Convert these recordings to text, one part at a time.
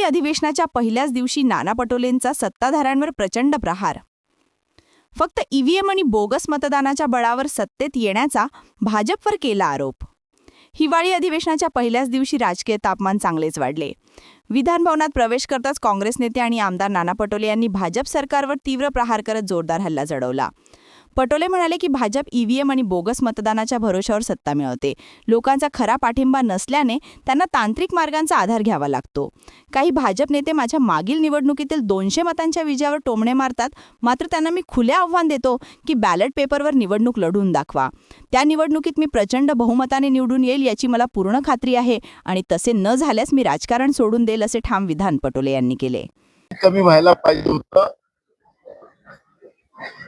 अधिवेशनाच्या पहिल्याच दिवशी नाना पटोलेंचा सत्ताधाऱ्यांवर प्रचंड प्रहार. फक्त ईव्हीएम आणि बोगस मतदानाच्या बळावर सत्तेत येण्याचा भाजपवर केला आरोप. हिवाळी अधिवेशनाच्या पहिल्याच दिवशी राजकीय तापमान चांगलेच वाढले. विधानभवनात प्रवेश करताच काँग्रेस नेते आणि आमदार नाना पटोले यांनी भाजप सरकारवर तीव्र प्रहार करत जोरदार हल्ला चढवला. पटोले म्हणाले की भाजप ईव्हीएम आणि बोगस मतदानाच्या भरोश्यावर सत्ता मिळवते. लोकांचा खरा पाठिंबा नसल्याने त्यांना तांत्रिक मार्गांचा आधार घ्यावा लागतो. काही भाजप नेते माझ्या मागील निवडणुकीतील 200 मतांच्या विजयावर टोमणे मारतात, मात्र त्यांना मी खुले आव्हान देतो की बॅलेट पेपरवर निवडणूक लढवून दाखवा. त्या निवडणुकीत मी प्रचंड बहुमताने निवडून येईल याची मला पूर्ण खात्री आहे आणि तसे न झाल्यास मी राजकारण सोडून देईल, असे ठाम विधान पटोले यांनी केले. कमी व्हायला पाहिजे होतं,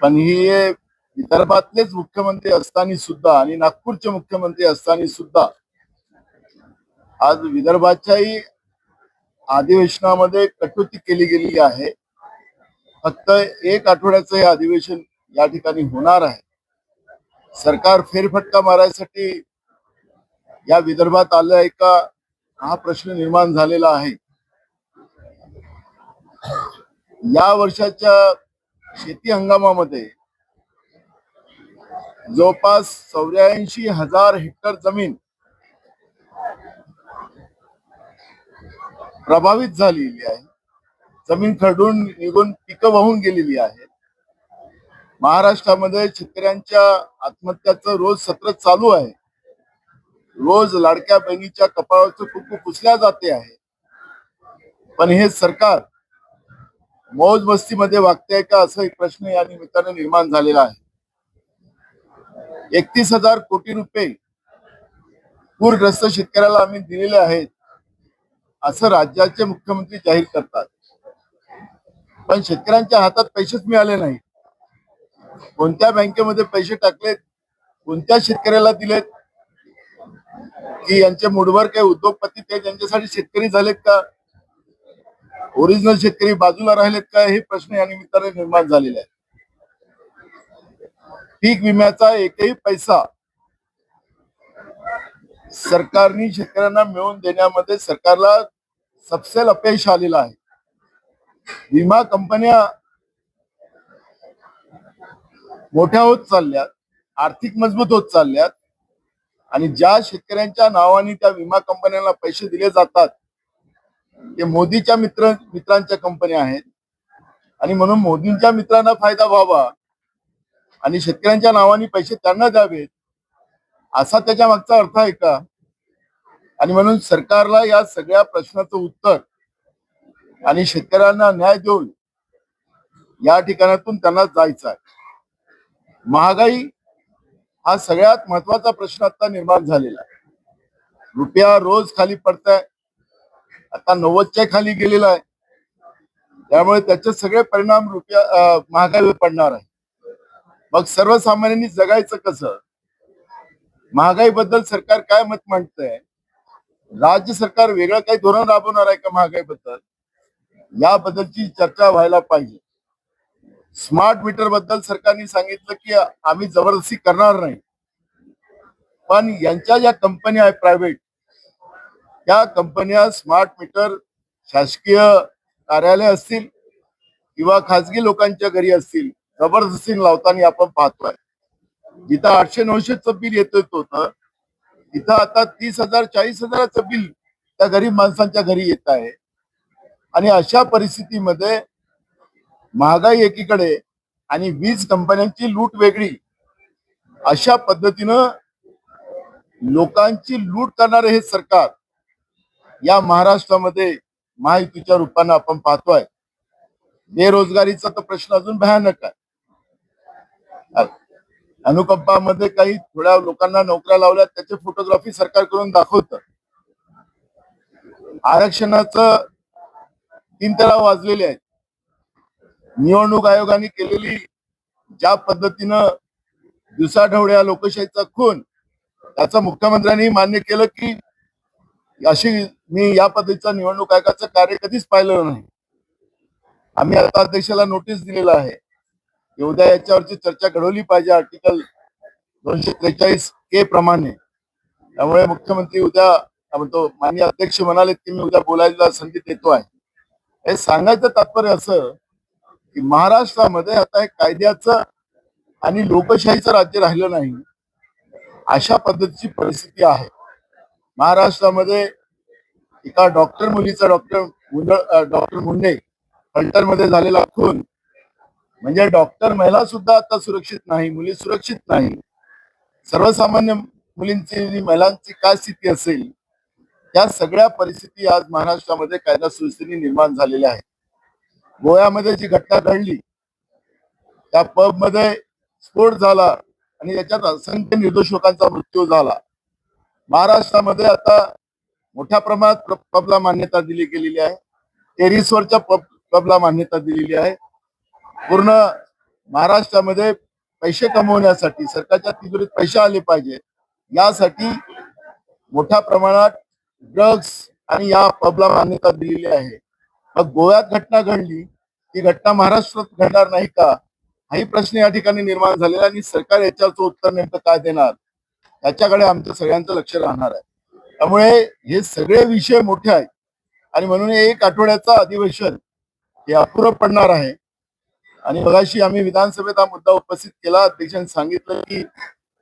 पण ही विदर्भातलेच मुख्यमंत्री असताना सुद्धा आणि नागपूरचे मुख्यमंत्री असताना सुद्धा आज विदर्भाच्याही अधिवेशनामध्ये कटुती केली गेलेली आहे. फक्त एक आठवड्याचं हे अधिवेशन या ठिकाणी होणार आहे. सरकार फेरफटका मारायसाठी या विदर्भात आलं आहे का, हा प्रश्न निर्माण झालेला आहे. या वर्षाच्या शेती हंगामामध्ये जवळपास 84,000 हेक्टर जमीन प्रभावित झालेली आहे. जमीन खरडून निघून पिकं वाहून गेलेली आहे. महाराष्ट्रामध्ये शेतकऱ्यांच्या आत्महत्याचं रोज सत्र चालू आहे. रोज लाडक्या बहिणीच्या कपाळाचं कुंकू पुसल्या जाते आहे. पण हे सरकार मौज मस्तीमध्ये वागते का, असा एक प्रश्न या निमित्ताने निर्माण झालेला आहे. 31,000 कोटी रुपये पूरग्रस्त शेतकऱ्याला आम्ही दिलेले आहेत असं राज्याचे मुख्यमंत्री जाहीर करतात, पण शेतकऱ्यांच्या हातात पैसेच मिळाले नाही. कोणत्या बँकेमध्ये पैसे टाकलेत, कोणत्या शेतकऱ्याला दिलेत, की यांचे मुठभर काही उद्योगपती ते ज्यांच्यासाठी शेतकरी झालेत का, ओरिजिनल शेतकरी बाजूला राहिलेत का, हे प्रश्न या निमित्ताने निर्माण झालेले आहेत. पीक विम्याचा एकही पैसा सरकारने शेतकऱ्यांना मिळवून देण्यामध्ये सरकारला सपशेल अपयश आलेलं आहे. विमा कंपन्या मोठ्या होत चालल्यात, आर्थिक मजबूत होत चालल्यात, आणि ज्या शेतकऱ्यांच्या नावाने त्या विमा कंपन्यांना पैसे दिले जातात ते मोदीच्या मित्रांच्या कंपन्या आहेत. आणि म्हणून मोदींच्या मित्रांना फायदा व्हावा आणि शेतकऱ्यांच्या नावाने पैसे त्यांना द्यावेत, असा त्याच्या मागचा अर्थ आहे का? आणि म्हणून सरकारला या सगळ्या प्रश्नाचं उत्तर आणि शेतकऱ्यांना न्याय देऊन या ठिकाणातून त्यांना जायचं आहे. महागाई हा सगळ्यात महत्वाचा प्रश्न आता निर्माण झालेला आहे. रुपया रोज खाली पडताय, आता 90च्या खाली गेलेला आहे. त्यामुळे त्याचे सगळे परिणाम महागाईवर पडणार आहे. मग सर्वसामान्यांनी जगायचं कसं? महागाईबद्दल सरकार काय मत मांडतंय? राज्य सरकार वेगळं काही धोरण राबवणार आहे का महागाईबद्दल? याबद्दलची चर्चा व्हायला पाहिजे. स्मार्ट मीटर बद्दल सरकारने सांगितलं की आम्ही जबरदस्ती करणार नाही, पण यांच्या ज्या कंपन्या आहेत प्रायव्हेट, त्या कंपन्या स्मार्ट मीटर शासकीय कार्यालय असतील किंवा खाजगी लोकांच्या घरी असतील, जबरदस्तीने लावताना आपण पाहतोय. जिथं 800-900चं बिल येत होतं तिथं आता 30,000 40,000चं बिल त्या गरीब माणसांच्या घरी येत आहे. आणि अशा परिस्थितीमध्ये महागाई एकीकडे आणि वीज कंपन्यांची लूट वेगळी, अशा पद्धतीनं लोकांची लूट करणारे हे सरकार या महाराष्ट्रामध्ये महायुतीच्या रूपानं आपण पाहतोय. बेरोजगारीचा तर प्रश्न अजून भयानक आहे. अनुकंपामध्ये काही थोड्या लोकांना नोकऱ्या लावल्या, त्याचे फोटोग्राफी सरकार करून दाखवतं. आरक्षणाचं 3 तराव वाजलेले आहेत. निवडणूक आयोगाने केलेली ज्या पद्धतीनं दिवसाढवळ्या लोकशाहीचा खून, त्याचं मुख्यमंत्र्यांनी मान्य केलं की अशी मी या पद्धतीचं निवडणूक आयोगाचं कार्य कधीच पाहिलं नाही. आम्ही आता अध्यक्षाला नोटीस दिलेला आहे की उद्या याच्यावरची चर्चा घडवली पाहिजे आर्टिकल 243A प्रमाणे. त्यामुळे मुख्यमंत्री उद्या म्हणतो, माननीय अध्यक्ष म्हणाले की मी उद्या बोलायला संधी देतो आहे. हे सांगायचं तात्पर्य असं की महाराष्ट्रामध्ये आता एक कायद्याचं आणि लोकशाहीचं राज्य राहिलं नाही, अशा पद्धतीची परिस्थिती आहे. महाराष्ट्रामध्ये एका डॉक्टर मुलीचा डॉक्टर मुंडे फलटणमध्ये झालेला खून, म्हणजे डॉक्टर महिला सुद्धा आता सुरक्षित नाही, मुली सुरक्षित नाही. सर्वसामान्य मुलींची आणि महिलांची काय स्थिती असेल, त्या सगळ्या परिस्थिती आज महाराष्ट्रामध्ये कायदा सुव्यवस्थेने निर्माण झालेल्या आहेत. गोव्यामध्ये जी घटना घडली, त्या पब मध्ये स्फोट झाला आणि याच्यात असंख्य निर्दोष लोकांचा मृत्यू झाला. महाराष्ट्रामध्ये आता मोठ्या प्रमाणात पबला मान्यता दिली गेलेली आहे. टेरिसवरच्या पबला मान्यता दिलेली आहे. पूर्ण महाराष्ट्रामध्ये पैसे कमवण्यासाठी, सरकारच्या तिजोरीत पैसे आले पाहिजे, यासाठी मोठ्या प्रमाणात ड्रग्ज आणि या पबला मान्यता दिलेली आहे. मग गोव्यात घटना घडली, ती घटना महाराष्ट्रात घडणार नाही का, हाही प्रश्न या ठिकाणी निर्माण झालेला आणि सरकार याच्याचं उत्तर नेमकं काय देणार, याच्याकडे आमचं सगळ्यांचं लक्ष राहणार आहे. त्यामुळे हे सगळे विषय मोठे आहेत आणि म्हणून एक आठवड्याचं अधिवेशन हे अपुरं पडणार आहे. आणि मगाशी आम्ही विधानसभेत हा मुद्दा उपस्थित केला, अध्यक्षांनी सांगितलं की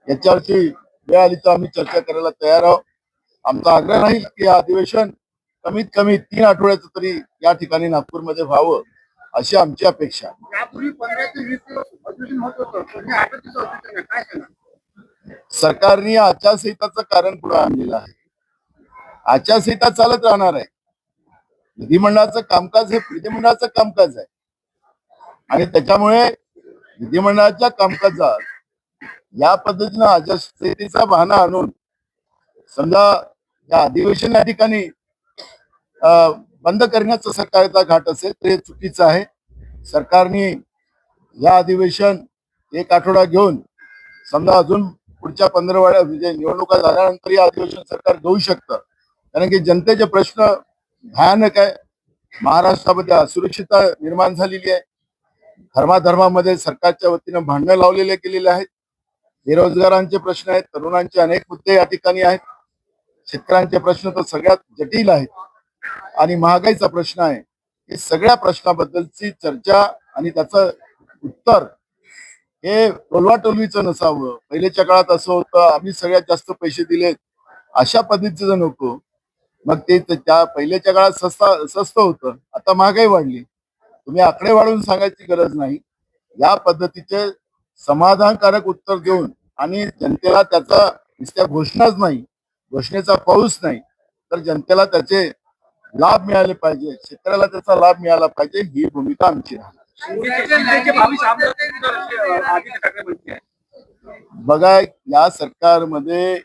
याच्यावरची वेळ आली तर आम्ही चर्चा करायला तयार आहोत. आमचा आग्रह राहील की हे अधिवेशन कमीत कमी 3 आठवड्याचं तरी या ठिकाणी नागपूरमध्ये व्हावं, अशी आमची अपेक्षा. यापूर्वी 15 ते 20 दिवस अधिवेशन होत होतं, पण हे 8 दिवस अधिवेशन आहे. काय सांगा? सरकारने आचारसंहिताचं कारण पुढे आणलेलं आहे. आचारसंहिता चालत राहणार आहे. विधिमंडळाचं कामकाज हे विधिमंडळाचं कामकाज आहे आणि त्याच्यामुळे विधिमंडळाच्या कामकाजात या पद्धतीनं आचारसंहितेचा बहाणा आणून समजा या अधिवेशन या ठिकाणी बंद करण्याचा सरकारचा घाट असेल तर हे चुकीचं आहे. सरकारने या अधिवेशन एक आठवडा घेऊन समजा अजून पुढच्या 15 म्हणजे निवडणुका झाल्यानंतर हे अधिवेशन सरकार घेऊ शकतं. कारण की जनतेचे प्रश्न भयानक आहे. महाराष्ट्रामध्ये असुरक्षितता निर्माण झालेली आहे. धर्माधर्मामध्ये सरकारच्या वतीनं भांडणं लावलेले गेलेले आहेत. बेरोजगारांचे प्रश्न आहेत, तरुणांचे अनेक मुद्दे या ठिकाणी आहेत, शेतकऱ्यांचे प्रश्न तर सगळ्यात जटिल आहेत आणि महागाईचा प्रश्न आहे. हे सगळ्या प्रश्नाबद्दलची चर्चा आणि त्याचं उत्तर हे टोलवाटोलवीचं नसावं. पहिलेच्या काळात असं होतं, आम्ही सगळ्यात जास्त पैसे दिलेत, अशा पद्धतीचं नको. मग ते त्या पहिल्याच्या काळात स्वस्त होतं, आता महागाई वाढली. तुम्ही आकडे वाढवून सांगायची गरज नाही. या पद्धतीचे समाधानकारक उत्तर देऊन आणि जनतेला त्याचा नुसत्या घोषणाच नाही, घोषणेचा पाऊस नाही, तर जनतेला त्याचे लाभ मिळाले पाहिजे, शेतकऱ्याला त्याचा लाभ मिळाला पाहिजे, ही भूमिका आमची राहणार. शिंदेचे 22 आमदार आदित्य ठाकरे म्हणते आहे. बघा, या सरकारमध्ये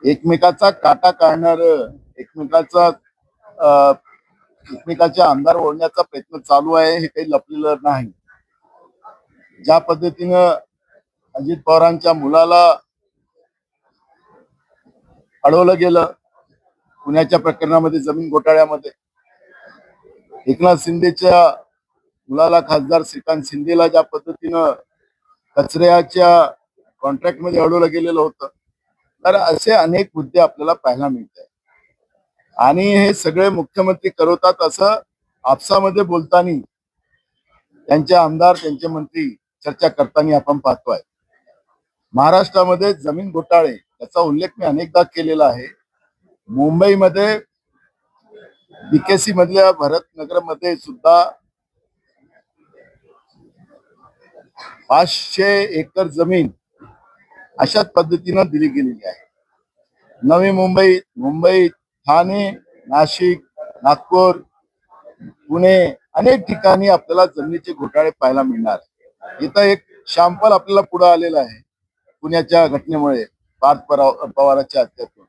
एकमेकाचा काटा काढणार, एकमेकाचे आमदार ओढण्याचा प्रयत्न चालू आहे. हे काही लपलेलं नाही. ज्या पद्धतीनं अजित पवारांच्या मुलाला अडवलं गेलं पुण्याच्या प्रकरणामध्ये, जमीन घोटाळ्यामध्ये, एकनाथ शिंदेच्या मुलाला खासदार श्रीकांत शिंदेला ज्या पद्धतीनं कचऱ्याच्या कॉन्ट्रॅक्टमध्ये अडवलं गेलेलं होतं, तर असे अनेक मुद्दे आपल्याला पाहायला मिळत आहेत. आणि हे सगळे मुख्यमंत्री करवतात असं आपसामध्ये बोलताना त्यांचे आमदार, त्यांचे मंत्री चर्चा करताना आपण पाहतोय. महाराष्ट्रामध्ये जमीन घोटाळे याचा उल्लेख मी अनेकदा केलेला आहे. मुंबईमध्ये बीकेसी मधल्या भरतनगर मध्ये सुद्धा 500 एकर जमीन अशाच पद्धतीनं दिली गेलेली आहे. नवी मुंबई, ठाणे, नाशिक, नागपूर, पुणे, अनेक ठिकाणी आपल्याला जमिनीचे घोटाळे पाहायला मिळणार. इथं एक शॅम्पल आपल्याला पुढे आलेला आहे पुण्याच्या घटनेमुळे, पार्थ पवारांच्या हत्येतून.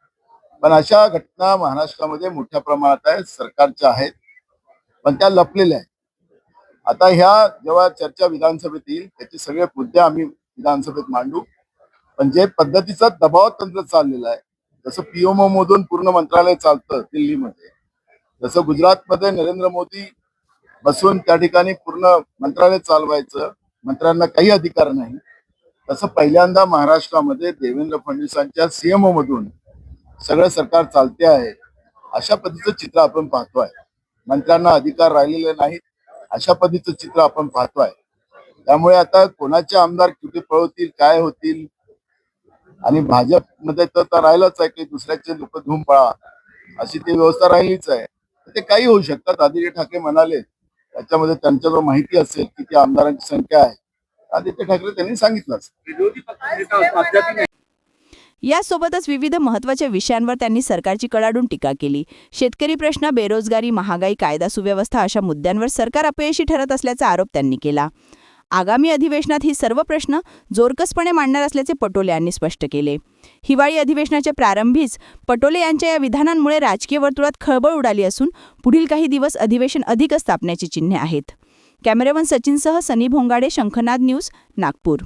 पण अशा घटना महाराष्ट्रामध्ये मोठ्या प्रमाणात आहेत, सरकारच्या आहेत, पण त्या लपलेल्या आहेत. आता ह्या जेव्हा चर्चा विधानसभेत येईल त्याचे सगळे मुद्दे आम्ही विधानसभेत मांडू. पण जे पद्धतीचं दबाव तंत्र चाललेलं आहे, जसं पीएमओ मधून पूर्ण मंत्रालय चालतं दिल्लीमध्ये, जसं गुजरातमध्ये नरेंद्र मोदी बसून त्या ठिकाणी पूर्ण मंत्रालय चालवायचं, मंत्र्यांना काही अधिकार नाही, तसं पहिल्यांदा महाराष्ट्रामध्ये देवेंद्र फडणवीसांच्या सीएमओ मधून सगळं सरकार चालते आहे. अशा पद्धतीचं चित्र आपण पाहतोय. मंत्र्यांना अधिकार राहिलेले नाहीत, अशा पद्धतीचं चित्र आपण पाहतोय. त्यामुळे आता कोणाचे आमदार कुठे पळवतील, काय होतील, आणि भाजपमध्ये तर राहिलंच आहे की दुसऱ्याचे लोक धुवून पळा, अशी ती व्यवस्था राहिलीच आहे. तर ते काही होऊ शकतात. आदित्य ठाकरे म्हणाले, त्याच्यामध्ये त्यांच्याजवळ माहिती असेल किती आमदारांची संख्या आहे. आदित्य ठाकरे त्यांनी सांगितलंच. विरोधी पक्षनेता अद्याप यासोबतच विविध महत्त्वाच्या विषयांवर त्यांनी सरकारची कडाडून टीका केली. शेतकरी प्रश्न, बेरोजगारी, महागाई, कायदा सुव्यवस्था अशा मुद्द्यांवर सरकार अपयशी ठरत असल्याचा आरोप त्यांनी केला. आगामी अधिवेशनात ही सर्व प्रश्न जोरकसपणे मांडणार असल्याचे पटोले यांनी स्पष्ट केले. हिवाळी अधिवेशनाच्या प्रारंभीच पटोले यांच्या या विधानांमुळे राजकीय वर्तुळात खळबळ उडाली असून पुढील काही दिवस अधिवेशन अधिकच तापण्याची चिन्हे आहेत. कॅमेरामन सचिनसह सनी भोंगाडे, शंखनाद न्यूज, नागपूर.